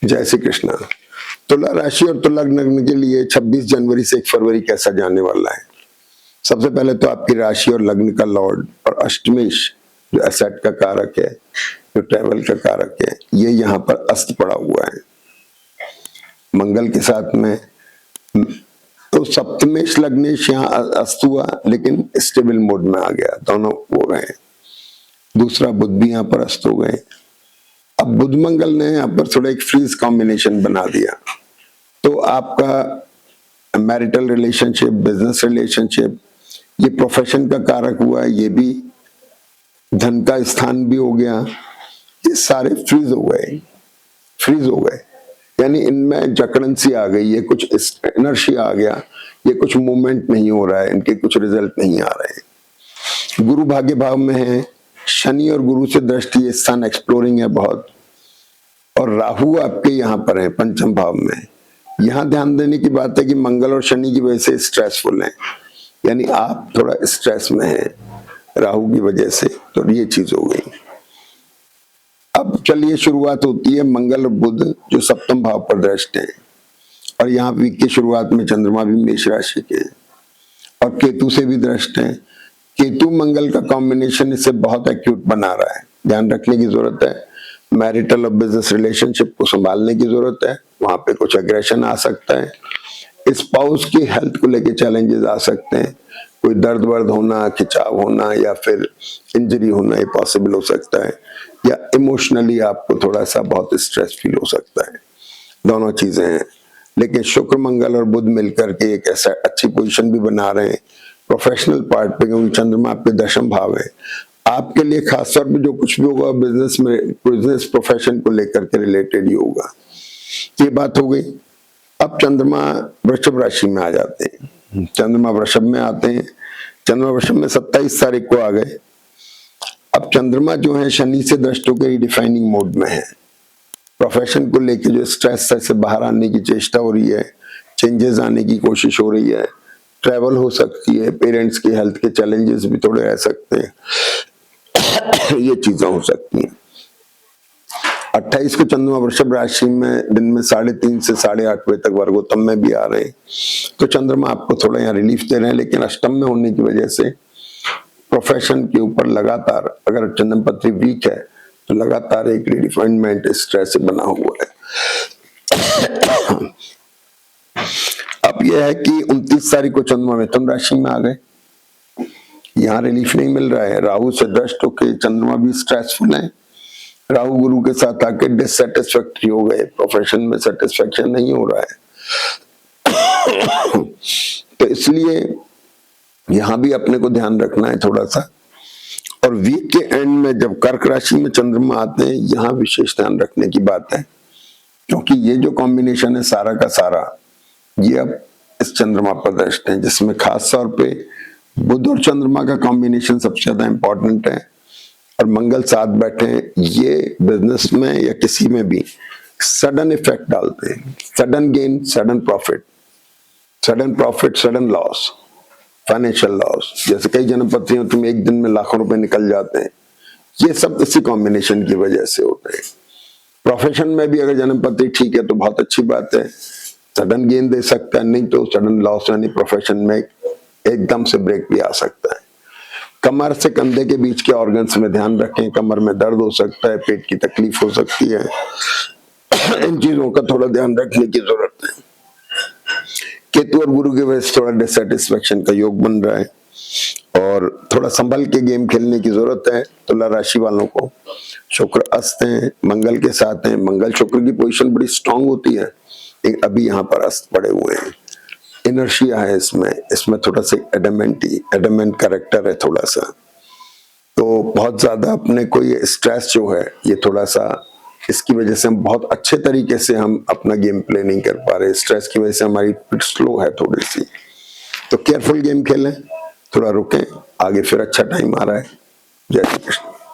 जय श्री कृष्णा। तुला राशि और तुला लग्न के लिए 26 जनवरी से 1 फरवरी कैसा जाने वाला है। सबसे पहले तो आपकी राशि और लग्न का लॉर्ड और अष्टमेश जो एसेट का कारक है, जो ट्रैवल का कारक है, ये यहाँ पर अस्त पड़ा हुआ है मंगल के साथ में। तो सप्तमेश लग्नेश यहाँ अस्त हुआ लेकिन स्टेबल मोड में आ गया, दोनों हो रहे हैं। दूसरा बुध भी यहाँ पर अस्त हो गए। अब बुध मंगल ने यहाँ पर थोड़ा एक फ्रीज कॉम्बिनेशन बना दिया, तो आपका मैरिटल रिलेशनशिप, बिजनेस रिलेशनशिप, ये प्रोफेशन का कारक हुआ, ये भी धन का स्थान भी हो गया, ये सारे फ्रीज हो गए। यानी इनमें जकड़न सी आ गई, ये कुछ इनर्शी आ गया, ये कुछ मूवमेंट नहीं हो रहा है, इनके कुछ रिजल्ट नहीं आ रहे हैं। गुरु भाग्य भाव में है, शनि और गुरु से दृष्टि, ये सन एक्सप्लोरिंग है बहुत, और राहु आपके यहाँ पर है पंचम भाव में। यहाँ ध्यान देने की बात है कि मंगल और शनि की वजह से स्ट्रेसफुल है, यानी आप थोड़ा स्ट्रेस में हैं राहु की वजह से, तो ये चीज हो गई। अब चलिए शुरुआत होती है मंगल और बुध जो सप्तम भाव पर दृष्ट है, और यहाँ वीक की शुरुआत में चंद्रमा भी मेष राशि के और केतु से भी दृष्ट है। केतु मंगल का कॉम्बिनेशन इसे बहुत एक्यूट बना रहा है, ध्यान रखने की जरूरत है। मैरिटल और बिजनेस रिलेशनशिप को संभालने की जरूरत है, वहां पे कुछ एग्रेशन आ सकता है। स्पाउस की हेल्थ को लेके चैलेंजेस आ सकते हैं, कोई दर्द वर्द होना, खिंचाव होना या फिर इंजरी होना, ये पॉसिबल हो सकता है। या इमोशनली आपको थोड़ा सा बहुत स्ट्रेस फील हो सकता है, दोनों चीजें हैं। लेकिन शुक्र मंगल और बुध मिलकर के एक ऐसा अच्छी पोजीशन भी बना रहे हैं प्रोफेशनल पार्ट पे, क्योंकि चंद्रमा आपके दशम भाव है। आपके लिए खासतौर पे जो कुछ भी होगा बिजनेस में, बिजनेस प्रोफेशन को लेकर के रिलेटेड ही होगा। ये बात हो गई। अब चंद्रमा वृषभ राशि में आ जाते हैं, चंद्रमा वृषभ में आते हैं। चंद्रमा वृषभ में 27 तारीख को आ गए। अब चंद्रमा जो है शनि से दृष्ट होकर रिडिफाइनिंग मोड में है। प्रोफेशन को लेकर जो स्ट्रेस से बाहर आने की चेष्टा हो रही है, चेंजेस आने की कोशिश हो रही है, ट्रैवल हो सकती है, पेरेंट्स की हेल्थ के चैलेंजेस भी थोड़े रह सकते हैं, ये चीजें हो सकती हैं। 28 को चंद्रमा वृषभ राशि में दिन में 3:30 से 8:30 बजे तक वर्गोत्तम में भी आ रहे हैं, तो चंद्रमा आपको थोड़ा यहाँ रिलीफ दे रहे हैं। लेकिन अष्टम में होने की वजह से प्रोफेशन के ऊपर लगातार, अगर चंद्रम पत्री वीक है तो लगातार एक रिडिफाइनमेंट स्ट्रेस से बना हुआ है। अब यह है कि 29 तारीख को चंद्रमा मिथुन राशि में आ गए, यहाँ रिलीफ नहीं मिल रहा है। राहु से दृष्ट होकर चंद्रमा भी स्ट्रेसफुल है। राहु गुरु के साथ आके डिससेटिस्फैक्टरी हो गए, प्रोफेशन में सेटिस्फेक्शन नहीं हो रहा है। तो इसलिए यहां भी अपने को ध्यान रखना है थोड़ा सा। और वीक के एंड में जब कर्क राशि में चंद्रमा आते हैं, यहां विशेष ध्यान रखने की बात है, क्योंकि ये जो कॉम्बिनेशन है सारा का सारा, ये अब इस चंद्रमा पर दृष्ट है, जिसमें खास तौर पे बुध और चंद्रमा का कॉम्बिनेशन सबसे ज्यादा इंपॉर्टेंट है। और मंगल साथ बैठे, ये बिजनेस में या किसी में भी सडन इफेक्ट डालते हैं, sudden gain, sudden profit, sudden loss, financial loss. जैसे कई जन्म पत्रियों तुम एक दिन में लाखों रुपए निकल जाते हैं, ये सब इसी कॉम्बिनेशन की वजह से होते हैं। प्रोफेशन में भी अगर जन्म पत्री ठीक है तो बहुत अच्छी बात है, सडन गेन दे सकता है, नहीं तो सडन लॉस, यानी प्रोफेशन में एकदम से ब्रेक भी आ सकता है। कमर से कंधे के बीच के ऑर्गन्स में ध्यान रखें, कमर में दर्द हो सकता है, पेट की तकलीफ हो सकती है, इन चीजों का थोड़ा ध्यान रखने की जरूरत है। केतु और गुरु की वजह से थोड़ा डिससेटिस्फैक्शन का योग बन रहा है, और थोड़ा संभल के गेम खेलने की जरूरत है तुला राशि वालों को। शुक्र अस्त हैं, मंगल के साथ हैं, मंगल शुक्र की पोजीशन बड़ी स्ट्रांग होती है, अभी यहाँ पर अस्त पड़े हुए हैं। इनर्शिया है इसमें थोड़ा सा एडमेंट कैरेक्टर है थोड़ा सा, तो बहुत ज्यादा अपने को ये स्ट्रेस जो है, ये थोड़ा सा इसकी वजह से हम बहुत अच्छे तरीके से हम अपना गेम प्ले नहीं कर पा रहे। स्ट्रेस की वजह से हमारी पिच स्लो है थोड़ी सी, तो केयरफुल गेम खेलें, थोड़ा रुकें, आगे फिर अच्छा टाइम आ रहा है। जय श्री कृष्ण।